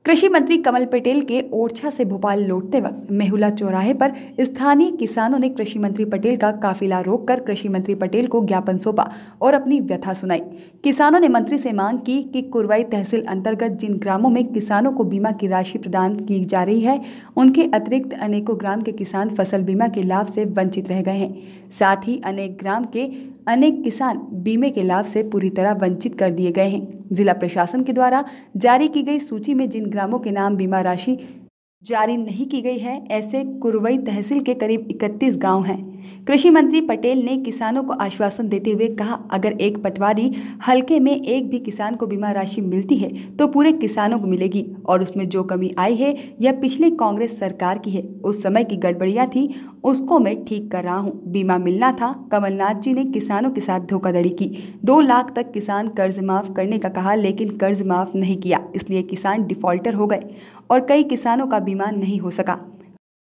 कृषि मंत्री कमल पटेल के ओरछा से भोपाल लौटते वक्त मेहुला चौराहे पर स्थानीय किसानों ने कृषि मंत्री पटेल का काफिला रोककर कृषि मंत्री पटेल को ज्ञापन सौंपा और अपनी व्यथा सुनाई। किसानों ने मंत्री से मांग की कि कुरवाई तहसील अंतर्गत जिन ग्रामों में किसानों को बीमा की राशि प्रदान की जा रही है, उनके अतिरिक्त अनेकों ग्राम के किसान फसल बीमा के लाभ से वंचित रह गए हैं। साथ ही अनेक ग्राम के अनेक किसान बीमे के लाभ से पूरी तरह वंचित कर दिए गए हैं। जिला प्रशासन के द्वारा जारी की गई सूची में जिन ग्रामों के नाम बीमा राशि जारी नहीं की गई है, ऐसे कुरवई तहसील के करीब 31 गांव हैं। कृषि मंत्री पटेल ने किसानों को आश्वासन देते हुए कहा, अगर एक पटवारी हलके में एक भी किसान को बीमा राशि मिलती है तो पूरे किसानों को मिलेगी और उसमें जो कमी आई है यह पिछले कांग्रेस सरकार की है। उस समय की गड़बड़ियां थी, उसको मैं ठीक कर रहा हूं। बीमा मिलना था। कमलनाथ जी ने किसानों के साथ धोखाधड़ी की। 2 लाख तक किसान कर्ज माफ करने का कहा, लेकिन कर्ज माफ नहीं किया, इसलिए किसान डिफॉल्टर हो गए और कई किसानों का बीमा नहीं हो सका।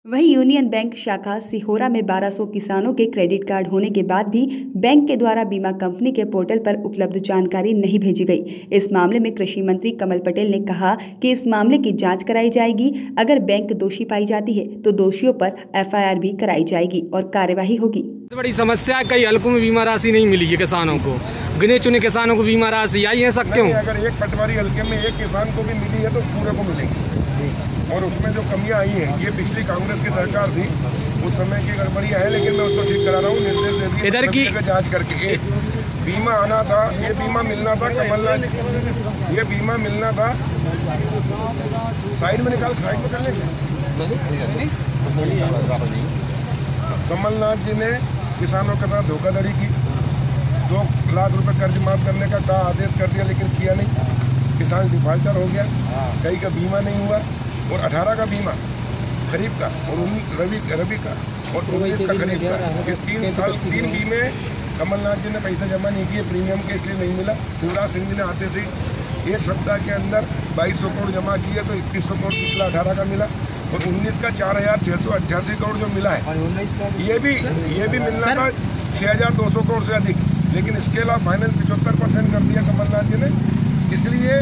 वहीं यूनियन बैंक शाखा सिहोरा में 1200 किसानों के क्रेडिट कार्ड होने के बाद भी बैंक के द्वारा बीमा कंपनी के पोर्टल पर उपलब्ध जानकारी नहीं भेजी गई। इस मामले में कृषि मंत्री कमल पटेल ने कहा कि इस मामले की जांच कराई जाएगी। अगर बैंक दोषी पाई जाती है तो दोषियों पर FIR भी कराई जाएगी और कार्यवाही होगी। बड़ी समस्या है, कई हलकों में बीमा राशि नहीं मिली है किसानों को। गिने चुने किसानों को बीमा राशि आई है सकते हो। अगर एक पटवारी हल्के में एक किसान को भी मिली है तो पूरे को मिलेगी। और उसमें जो कमियां आई हैं, ये पिछली कांग्रेस की सरकार थी, उस समय की गड़बड़ियां है, लेकिन मैं उसको ठीक करा रहा हूँ। निर्देश दे दिए इधर की जांच करके। बीमा आना था, ये बीमा मिलना था। कमलनाथ, ये बीमा मिलना था। साइड में निकाल, साइड में कर लेंगे। कमलनाथ जी ने किसानों के साथ धोखाधड़ी की। 2 लाख रुपए कर्ज माफ करने का कहा, आदेश कर दिया, लेकिन किया नहीं। किसान डिफॉल्टर हो गया। कई का बीमा नहीं हुआ और 18 का बीमा खरीफ का और रबी का और 19 का खरीफ का। ये 3 साल 3 बीमे कमलनाथ जी ने पैसा जमा नहीं किए, प्रीमियम के, इसलिए नहीं मिला। शिवराज सिंह जी ने आते से 1 सप्ताह के अंदर 2200 करोड़ जमा किए तो 2100 करोड़ पिछला 18 का मिला और 19 का 4688 करोड़ जो मिला है, ये भी मिलना था 6200 करोड़ से अधिक। लेकिन इसके अलावा फाइनेंस 75% कर दिया कमलनाथ जी ने, इसलिए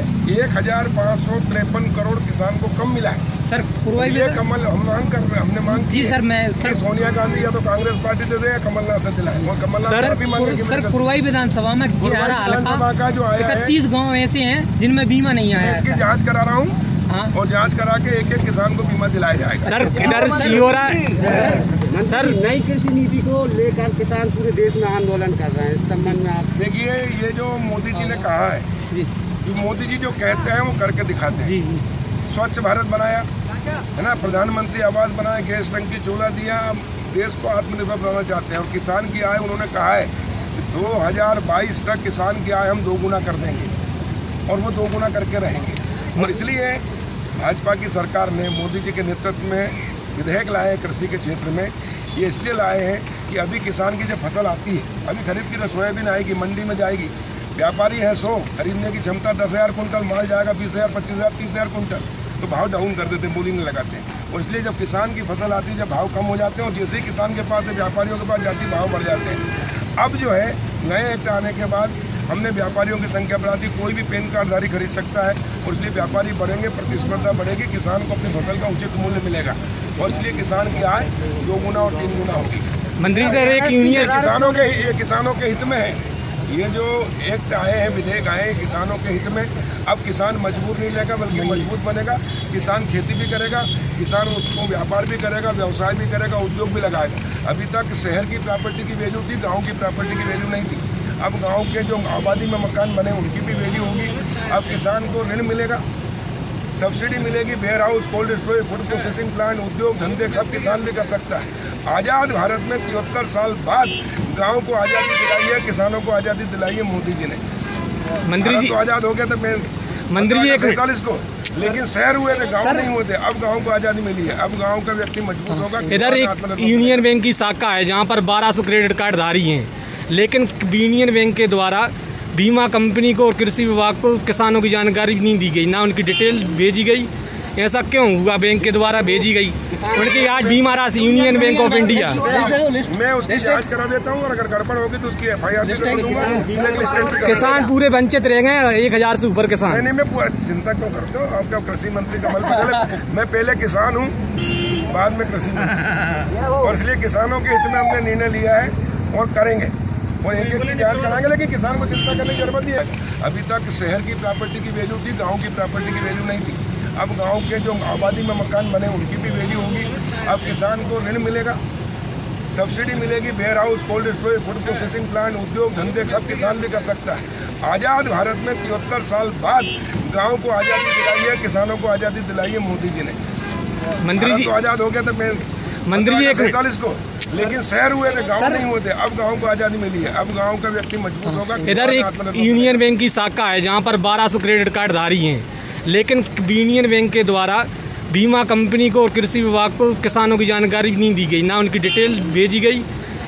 1553 करोड़ किसान को कम मिला है। सर कुरवाई ये कमल हम मांग कर रहे हैं, हमने मांग की सर मैं सर सोनिया गांधी या तो कांग्रेस पार्टी दे दे या कमलनाथ से दिलाए। और कमलनाथ भी मांगे। सर कुरवाई विधानसभा में विधानसभा का जो आया 31 गाँव ऐसे हैं जिनमें बीमा नहीं आया। इसकी जाँच करा रहा हूँ और जांच करा के एक किसान को बीमा दिलाया जाएगा। सर इधर सिहोरा सर नई कृषि नीति को लेकर किसान पूरे देश में आंदोलन कर रहे हैं। इस संबंध में आप देखिए, ये जो मोदी जी ने कहा है, मोदी जी जो कहते हैं वो करके दिखाते हैं। स्वच्छ भारत बनाया है ना, प्रधानमंत्री आवास बनाया, गैस टंकी चूल्हा दिया। अब देश को आत्मनिर्भर बनाना चाहते हैं और किसान की आय उन्होंने कहा है कि 2022 तक किसान की आय हम 2 गुना कर देंगे और वो 2 गुना करके रहेंगे। और इसलिए भाजपा की सरकार ने मोदी जी के नेतृत्व में विधेयक लाए हैं कृषि के क्षेत्र में। ये इसलिए लाए हैं कि अभी किसान की जब फसल आती है, अभी खरीफ की सोयाबीन आएगी, मंडी में जाएगी, व्यापारी है 100, खरीदने की क्षमता 10,000 कुंटल, माल जाएगा 20,000, 25,000, 30,000 कुंटल, तो भाव डाउन कर देते हैं, बोली नहीं लगाते हैं। और इसलिए जब किसान की फसल आती है, जब भाव कम हो जाते हैं और जैसे ही किसान के पास है व्यापारियों के पास जाती, भाव बढ़ जाते हैं। अब जो है नए एक्ट आने के बाद हमने व्यापारियों की संख्या बढ़ा दी, कोई भी पैन कार्डधारी खरीद सकता है और इसलिए व्यापारी बढ़ेंगे, प्रतिस्पर्धा बढ़ेगी, किसान को अपनी फसल का उचित मूल्य मिलेगा और इसलिए किसान की आय 2 गुना और 3 गुना होगी। मंत्री एक यूनियन किसानों के हित में है। ये जो एक्ट आए हैं, विधेयक आए हैं, किसानों के हित में। अब किसान मजबूर नहीं लेगा बल्कि मजबूत बनेगा। किसान खेती भी करेगा, किसान उसको व्यापार भी करेगा, व्यवसाय भी करेगा, उद्योग भी लगाएगा। अभी तक शहर की प्रॉपर्टी की वैल्यू थी, गांव की प्रॉपर्टी की वैल्यू नहीं थी। अब गांव के जो आबादी में मकान बने उनकी भी वैल्यू होगी। अब किसान को ऋण मिलेगा, सब्सिडी मिलेगी, warehouse, cold storage, food processing plant, उद्योग धंधे सब किसान भी कर सकता है। आजाद भारत में 73 साल बाद गांव को आजादी दिलाई है, किसानों को आजादी दिलाई है मोदी जी ने। मंत्री जी तो आजाद हो गया था मंत्री जी 47 को, लेकिन शहर हुए थे, गांव नहीं हुए थे। अब गांव को आजादी मिली है, अब गांव का व्यक्ति मजबूत होगा। इधर एक यूनियन बैंक की शाखा है जहां पर 1200 क्रेडिट कार्ड धारी हैं, लेकिन यूनियन बैंक के द्वारा बीमा कंपनी को और कृषि विभाग को किसानों की जानकारी नहीं दी गई, ना उनकी डिटेल भेजी गई, ऐसा क्यों हुआ? बैंक के द्वारा भेजी गई उनकी आज बीमा राशि यूनियन बैंक ऑफ इंडिया। मैं उसकी जांच करा देता हूँ और अगर गड़बड़ होगी तो उसकी FIR दूंगा। किसान पूरे वंचित रह गए, 1000 से ऊपर किसान। नहीं, मैं पूरा चिंता क्यों करता हूँ? आपका कृषि मंत्री कमल पटेल, मैं पहले किसान हूँ, बाद में कृषि मंत्री, और इसलिए किसानों के हित में हमने निर्णय लिया है और करेंगे और एक जांच कराएंगे। लेकिन किसान को चिंता करने की जरूरत नहीं है। अभी तक शहर की प्रॉपर्टी की वैल्यू थी, गांव की प्रॉपर्टी की वैल्यू नहीं थी। अब गांव के जो आबादी में मकान बने उनकी भी वैल्यू होगी। अब किसान को ऋण मिलेगा, सब्सिडी मिलेगी, warehouse, cold storage, food processing plant, उद्योग धंधे सब किसान भी कर सकता है। आज़ाद भारत में 73 साल बाद गाँव को आज़ादी दिलाई है, किसानों को आज़ादी दिलाई है मोदी जी ने। मंत्री जी तो आज़ाद हो गया था मंत्री जी 47 को, लेकिन शहर हुए थे, गांव नहीं हुए थे। अब गांव को आजादी मिली है, अब गांव का व्यक्ति मजबूत होगा। इधर एक यूनियन बैंक की शाखा है जहां पर 1200 क्रेडिट कार्ड धारी हैं, लेकिन यूनियन बैंक के द्वारा बीमा कंपनी को और कृषि विभाग को किसानों की जानकारी नहीं दी गई, ना उनकी डिटेल भेजी गई।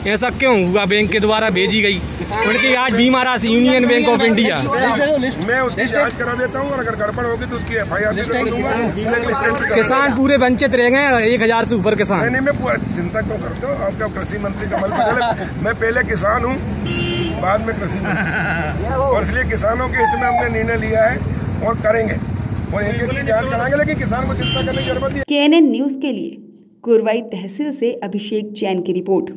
ऐसा क्यों हुआ? बैंक के द्वारा भेजी गई उनकी आज बीमा राशि यूनियन बैंक ऑफ इंडिया। मैं उसकी जांच करा देता हूँ और अगर गड़बड़ होगी तो उसकी FIR दूंगा। किसान पूरे वंचित रह गए, 1000 से ऊपर किसान। नहीं, मैं पूरा चिंता क्यों करता हूँ? आपका कृषि मंत्री कमल पटेल, मैं पहले किसान हूँ, बाद में कृषि मंत्री, और इसलिए किसानों के हित में हमने निर्णय लिया है और करेंगे और एक जांच कराएंगे। लेकिन किसान को चिंता करने की जरूरत नहीं है। KNN न्यूज के लिए कुरवाई तहसील से अभिषेक जैन की रिपोर्ट।